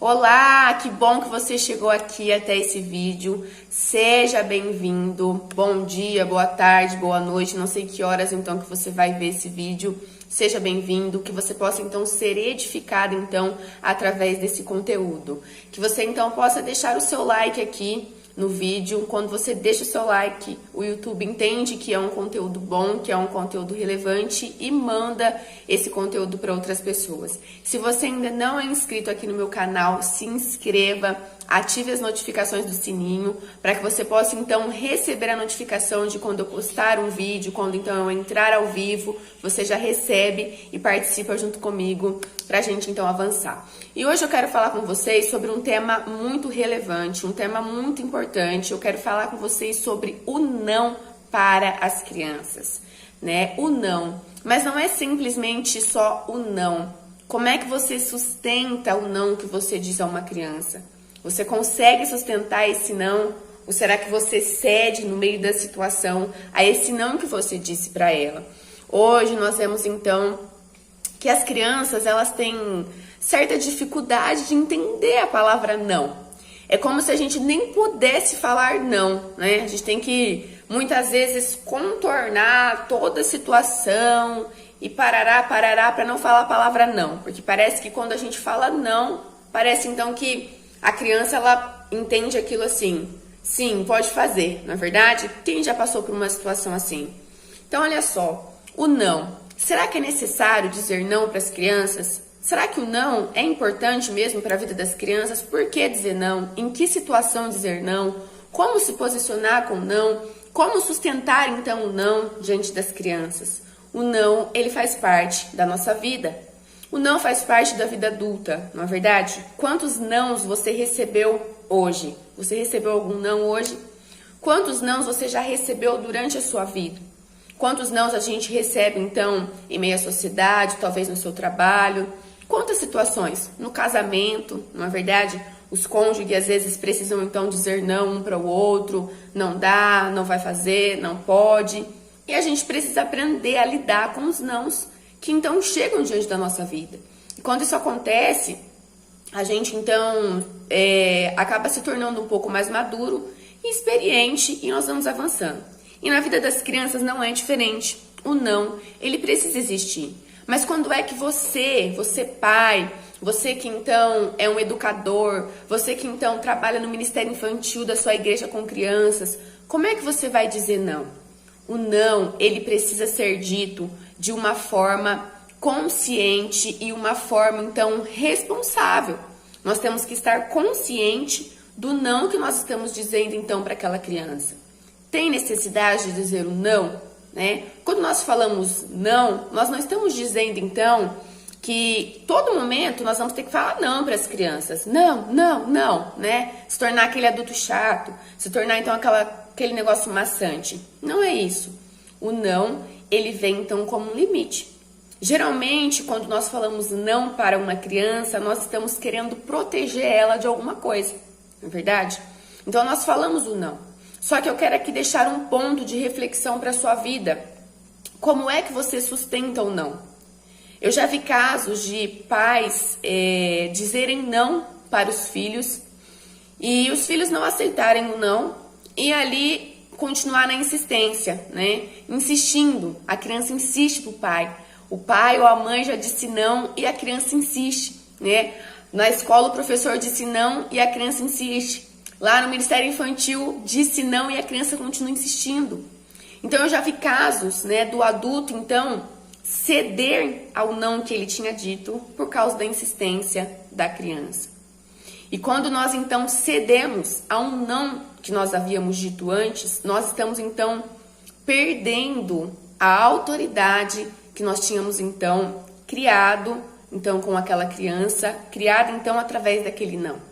Olá, que bom que você chegou aqui até esse vídeo. Seja bem-vindo. Bom dia, boa tarde, boa noite. Não sei que horas então que você vai ver esse vídeo. Seja bem-vindo, que você possa então ser edificado então através desse conteúdo. Que você então possa deixar o seu like aqui no vídeo. Quando você deixa o seu like, o YouTube entende que é um conteúdo bom, que é um conteúdo relevante e manda esse conteúdo para outras pessoas. Se você ainda não é inscrito aqui no meu canal, se inscreva, ative as notificações do sininho para que você possa então receber a notificação de quando eu postar um vídeo, quando então eu entrar ao vivo, você já recebe e participa junto comigo para a gente então avançar. E hoje eu quero falar com vocês sobre um tema muito relevante, um tema muito importante. Eu quero falar com vocês sobre o não para as crianças, né? O não. Mas não é simplesmente só o não. Como é que você sustenta o não que você diz a uma criança? Você consegue sustentar esse não? Ou será que você cede no meio da situação a esse não que você disse para ela? Hoje nós vemos então que as crianças elas têm certa dificuldade de entender a palavra não. É como se a gente nem pudesse falar não, né? A gente tem que muitas vezes contornar toda a situação e parará para não falar a palavra não, porque parece que quando a gente fala não, parece então que a criança ela entende aquilo assim, sim, pode fazer, não é verdade? Quem já passou por uma situação assim? Então olha só, o não. Será que é necessário dizer não para as crianças? Será que o não é importante mesmo para a vida das crianças? Por que dizer não? Em que situação dizer não? Como se posicionar com o não? Como sustentar então o não diante das crianças? O não, ele faz parte da nossa vida. O não faz parte da vida adulta, não é verdade? Quantos nãos você recebeu hoje? Você recebeu algum não hoje? Quantos nãos você já recebeu durante a sua vida? Quantos nãos a gente recebe, então, em meio à sociedade, talvez no seu trabalho? Quantas situações? No casamento, não é verdade? Os cônjuges, às vezes, precisam, então, dizer não um para o outro. Não dá, não vai fazer, não pode. E a gente precisa aprender a lidar com os nãos que, então, chegam diante da nossa vida. E quando isso acontece, a gente, então, acaba se tornando um pouco mais maduro e experiente e nós vamos avançando. E na vida das crianças não é diferente. O não, ele precisa existir. Mas quando é que você pai, você que então é um educador, você que então trabalha no Ministério Infantil da sua igreja com crianças, como é que você vai dizer não? O não, ele precisa ser dito de uma forma consciente e uma forma então responsável. Nós temos que estar consciente do não que nós estamos dizendo então para aquela criança. Tem necessidade de dizer o não, né? Quando nós falamos não, nós não estamos dizendo então que todo momento nós vamos ter que falar não para as crianças. Não, não, não, né? Se tornar aquele adulto chato, se tornar então aquele negócio maçante. Não é isso. O não, ele vem então como um limite. Geralmente, quando nós falamos não para uma criança, nós estamos querendo proteger ela de alguma coisa, não é verdade? Então nós falamos o não. Só que eu quero aqui deixar um ponto de reflexão para a sua vida. Como é que você sustenta o não? Eu já vi casos de pais dizerem não para os filhos e os filhos não aceitarem o não e ali continuar na insistência, né? Insistindo. A criança insiste para o pai. O pai ou a mãe já disse não e a criança insiste, né? Na escola o professor disse não e a criança insiste. Lá no Ministério Infantil disse não e a criança continua insistindo. Então eu já vi casos, né, do adulto então ceder ao não que ele tinha dito por causa da insistência da criança. E quando nós então cedemos a um não que nós havíamos dito antes, nós estamos então perdendo a autoridade que nós tínhamos então criado então com aquela criança, criada então através daquele não.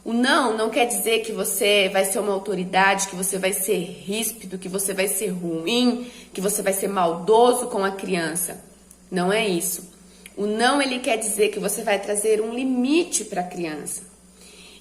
O não quer dizer que você vai ser uma autoridade, que você vai ser ríspido, que você vai ser ruim, que você vai ser maldoso com a criança. Não é isso. O não, ele quer dizer que você vai trazer um limite para a criança.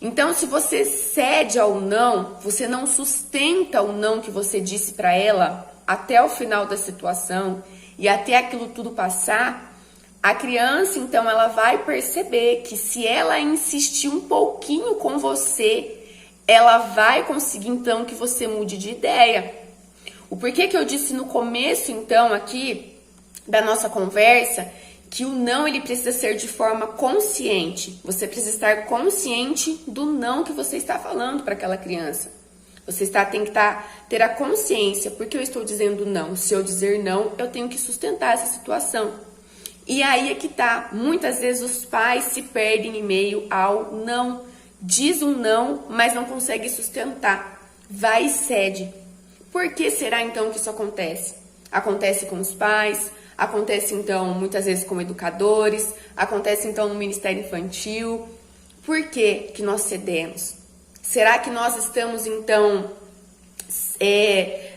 Então, se você cede ao não, você não sustenta o não que você disse para ela até o final da situação e até aquilo tudo passar, A criança, então, ela vai perceber que se ela insistir um pouquinho com você, ela vai conseguir, então, que você mude de ideia. O porquê que eu disse no começo, então, aqui da nossa conversa, que o não, ele precisa ser de forma consciente. Você precisa estar consciente do não que você está falando para aquela criança. Você tem que ter a consciência, porque eu estou dizendo não. Se eu dizer não, eu tenho que sustentar essa situação. E aí é que tá. Muitas vezes os pais se perdem em meio ao não. Diz um não, mas não consegue sustentar. Vai e cede. Por que será então que isso acontece? Acontece com os pais, acontece então muitas vezes com educadores, acontece então no Ministério Infantil. Por que que nós cedemos? Será que nós estamos então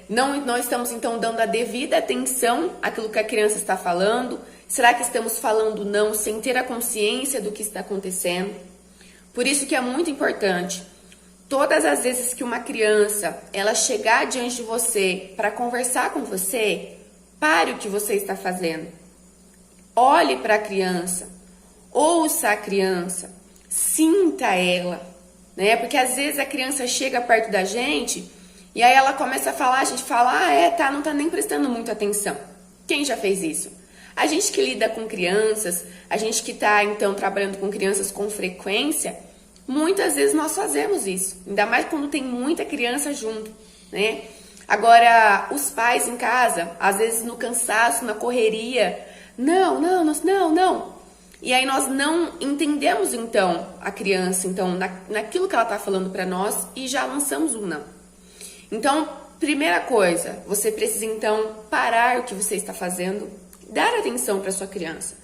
não estamos então dando a devida atenção àquilo que a criança está falando? Será que estamos falando não sem ter a consciência do que está acontecendo? Por isso que é muito importante, todas as vezes que uma criança ela chegar diante de você para conversar com você, pare o que você está fazendo. Olhe para a criança, ouça a criança, sinta ela, né? Porque às vezes a criança chega perto da gente e aí ela começa a falar, a gente fala, não tá nem prestando muita atenção. Quem já fez isso? A gente que lida com crianças, a gente que tá então trabalhando com crianças com frequência, muitas vezes nós fazemos isso, ainda mais quando tem muita criança junto, né? Agora, os pais em casa, às vezes no cansaço, na correria, não. E aí nós não entendemos então a criança, então naquilo que ela tá falando para nós e já lançamos um não. Então, primeira coisa, você precisa então parar o que você está fazendo, dar atenção para sua criança.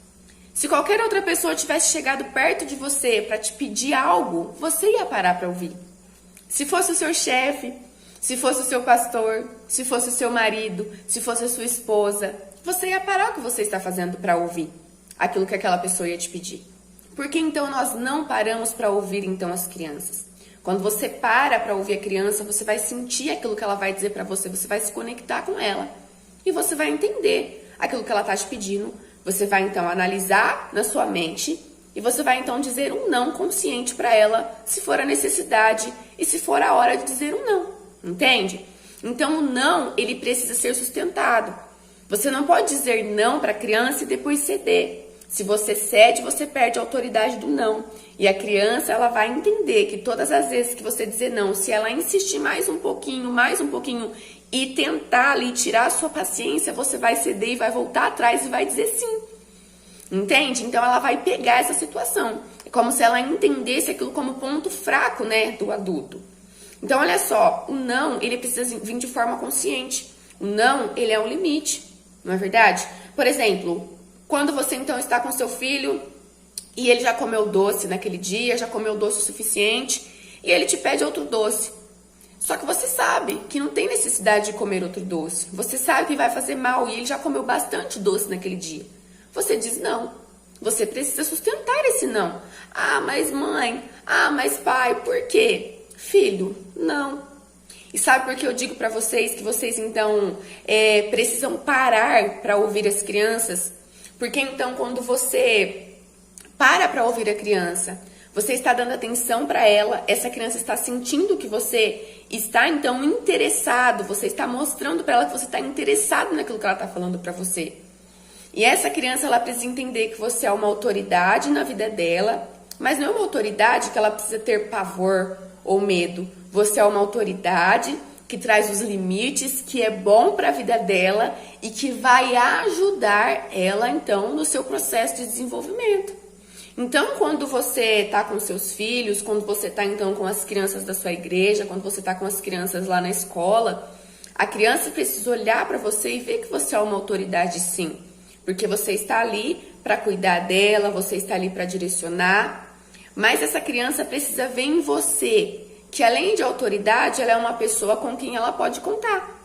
Se qualquer outra pessoa tivesse chegado perto de você para te pedir algo, você ia parar para ouvir. Se fosse o seu chefe, se fosse o seu pastor, se fosse o seu marido, se fosse a sua esposa, você ia parar o que você está fazendo para ouvir aquilo que aquela pessoa ia te pedir. Por que então nós não paramos para ouvir então as crianças? Quando você para ouvir a criança, você vai sentir aquilo que ela vai dizer para você, você vai se conectar com ela e você vai entender aquilo que ela está te pedindo. Você vai então analisar na sua mente e você vai então dizer um não consciente para ela, se for a necessidade e se for a hora de dizer um não, entende? Então o não, ele precisa ser sustentado. Você não pode dizer não para a criança e depois ceder. Se você cede, você perde a autoridade do não. E a criança, ela vai entender que todas as vezes que você dizer não, se ela insistir mais um pouquinho e tentar ali tirar a sua paciência, você vai ceder e vai voltar atrás e vai dizer sim. Entende? Então ela vai pegar essa situação. É como se ela entendesse aquilo como ponto fraco, né, do adulto. Então olha só, o não, ele precisa vir de forma consciente. O não, ele é um limite, não é verdade? Por exemplo, quando você então está com seu filho e ele já comeu doce naquele dia, já comeu doce o suficiente e ele te pede outro doce. Só que você sabe que não tem necessidade de comer outro doce. Você sabe que vai fazer mal e ele já comeu bastante doce naquele dia. Você diz não. Você precisa sustentar esse não. Ah, mas mãe, mas pai, por quê? Filho, não. E sabe por que eu digo para vocês que vocês então precisam parar para ouvir as crianças? Porque então quando você para ouvir a criança, você está dando atenção para ela, essa criança está sentindo que você está então interessado, você está mostrando para ela que você está interessado naquilo que ela está falando para você. E essa criança, ela precisa entender que você é uma autoridade na vida dela, mas não é uma autoridade que ela precisa ter pavor ou medo. Você é uma autoridade que traz os limites, que é bom para a vida dela e que vai ajudar ela, então, no seu processo de desenvolvimento. Então, quando você está com seus filhos, quando você está, então, com as crianças da sua igreja, quando você está com as crianças lá na escola, a criança precisa olhar para você e ver que você é uma autoridade, sim. Porque você está ali para cuidar dela, você está ali para direcionar. Mas essa criança precisa ver em você que, além de autoridade, ela é uma pessoa com quem ela pode contar.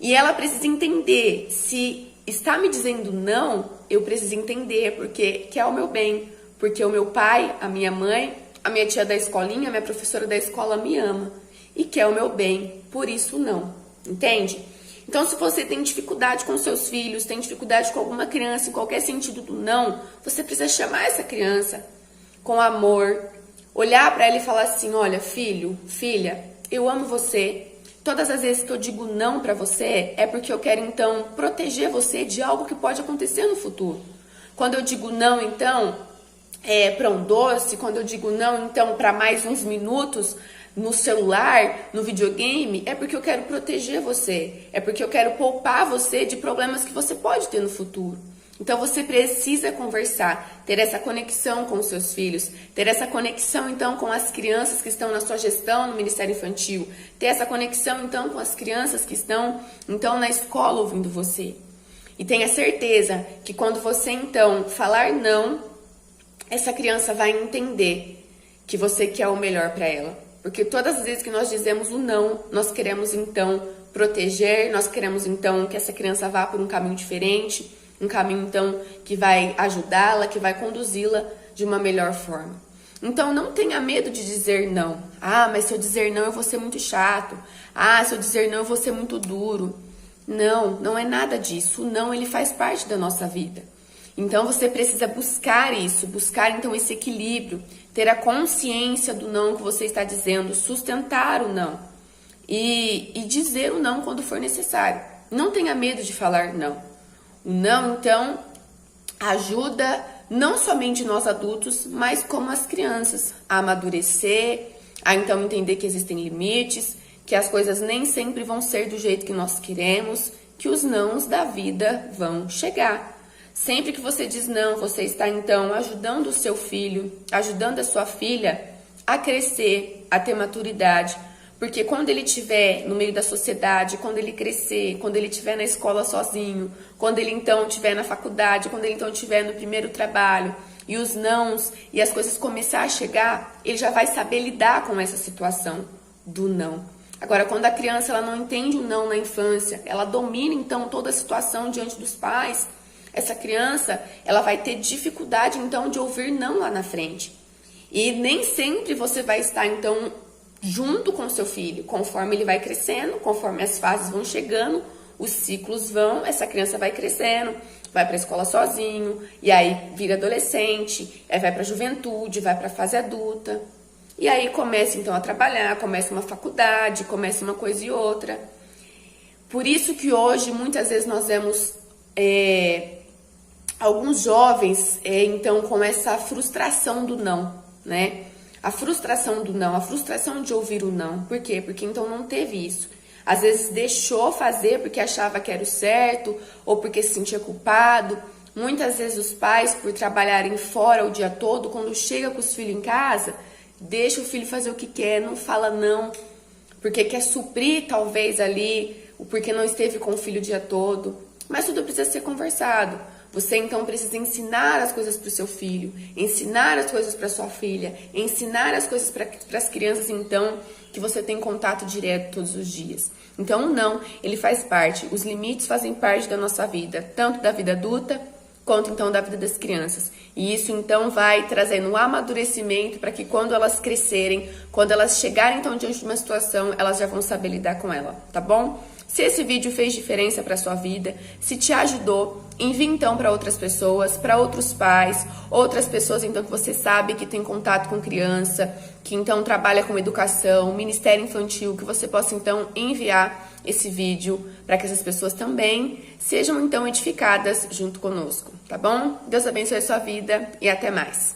E ela precisa entender, se está me dizendo não, eu preciso entender porque que é o meu bem. Porque o meu pai, a minha mãe, a minha tia da escolinha, a minha professora da escola me ama. E quer o meu bem, por isso não. Entende? Então, se você tem dificuldade com seus filhos, tem dificuldade com alguma criança, em qualquer sentido do não, você precisa chamar essa criança com amor, olhar para ela e falar assim: olha, filho, filha, eu amo você. Todas as vezes que eu digo não para você, é porque eu quero, então, proteger você de algo que pode acontecer no futuro. Quando eu digo não, então, para um doce, quando eu digo não, então, para mais uns minutos no celular, no videogame, é porque eu quero proteger você. É porque eu quero poupar você de problemas que você pode ter no futuro. Então, você precisa conversar, ter essa conexão com os seus filhos, ter essa conexão, então, com as crianças que estão na sua gestão no Ministério Infantil, ter essa conexão, então, com as crianças que estão, então, na escola ouvindo você. E tenha certeza que quando você, então, falar não, essa criança vai entender que você quer o melhor para ela. Porque todas as vezes que nós dizemos o não, nós queremos, então, proteger, nós queremos, então, que essa criança vá por um caminho diferente, um caminho, então, que vai ajudá-la, que vai conduzi-la de uma melhor forma. Então, não tenha medo de dizer não. Ah, mas se eu dizer não, eu vou ser muito chato. Ah, se eu dizer não, eu vou ser muito duro. Não, não é nada disso. O não, ele faz parte da nossa vida. Então, você precisa buscar isso, buscar, então, esse equilíbrio, ter a consciência do não que você está dizendo, sustentar o não e dizer o não quando for necessário. Não tenha medo de falar não. O não, então, ajuda não somente nós adultos, mas como as crianças a amadurecer, a então entender que existem limites, que as coisas nem sempre vão ser do jeito que nós queremos, que os nãos da vida vão chegar. Sempre que você diz não, você está então ajudando o seu filho, ajudando a sua filha a crescer, a ter maturidade. Porque quando ele estiver no meio da sociedade, quando ele crescer, quando ele estiver na escola sozinho, quando ele então estiver na faculdade, quando ele então estiver no primeiro trabalho, e os nãos e as coisas começar a chegar, ele já vai saber lidar com essa situação do não. Agora, quando a criança ela não entende o não na infância, ela domina então toda a situação diante dos pais, essa criança ela vai ter dificuldade então de ouvir não lá na frente. E nem sempre você vai estar então junto com o seu filho, conforme ele vai crescendo, conforme as fases vão chegando, os ciclos vão, essa criança vai crescendo, vai para a escola sozinho, e aí vira adolescente, aí vai para a juventude, vai para a fase adulta, e aí começa então a trabalhar, começa uma faculdade, começa uma coisa e outra. Por isso que hoje, muitas vezes, nós vemos alguns jovens, então, com essa frustração do não, né? A frustração do não, a frustração de ouvir o não. Por quê? Porque então não teve isso. Às vezes deixou fazer porque achava que era o certo ou porque se sentia culpado. Muitas vezes os pais, por trabalharem fora o dia todo, quando chega com os filhos em casa, deixa o filho fazer o que quer, não fala não, porque quer suprir talvez ali o porquê não esteve com o filho o dia todo. Mas tudo precisa ser conversado. Você então precisa ensinar as coisas para o seu filho, ensinar as coisas para sua filha, ensinar as coisas para as crianças então que você tem contato direto todos os dias. Então o não, ele faz parte, os limites fazem parte da nossa vida, tanto da vida adulta quanto então da vida das crianças. E isso então vai trazendo um amadurecimento para que quando elas crescerem, quando elas chegarem então diante de uma situação, elas já vão saber lidar com ela, tá bom? Se esse vídeo fez diferença para sua vida, se te ajudou, envie então para outras pessoas, para outros pais, outras pessoas então que você sabe que tem contato com criança, que então trabalha com educação, Ministério Infantil, que você possa então enviar esse vídeo para que essas pessoas também sejam então edificadas junto conosco, tá bom? Deus abençoe a sua vida e até mais.